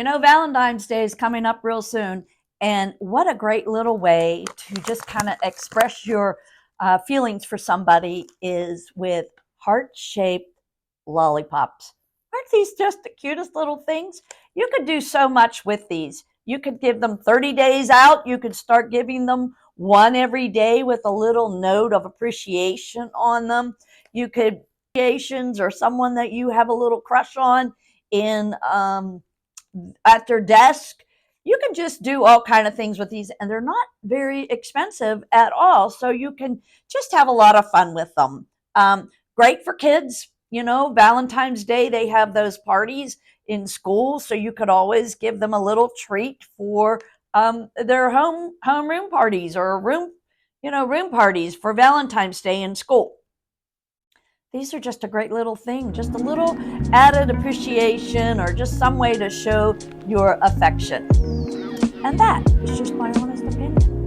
Valentine's Day is coming up real soon, and what a great little way to just kind of express your feelings for somebody is with heart-shaped lollipops. Aren't these just the cutest little things? You could do so much with these. You could give them 30 days out. You could start giving them one every day with a little note of appreciation on them. You could or someone that you have a little crush on in at their desk. You can just do all kind of things with these, and they're not very expensive at all, so you can just have a lot of fun with them. Great for kids. Valentine's Day, they have those parties in school, so you could always give them a little treat for their homeroom parties, or room parties for Valentine's Day in school. These are just a great little thing, just a little added appreciation, or just some way to show your affection. And that is just my honest opinion.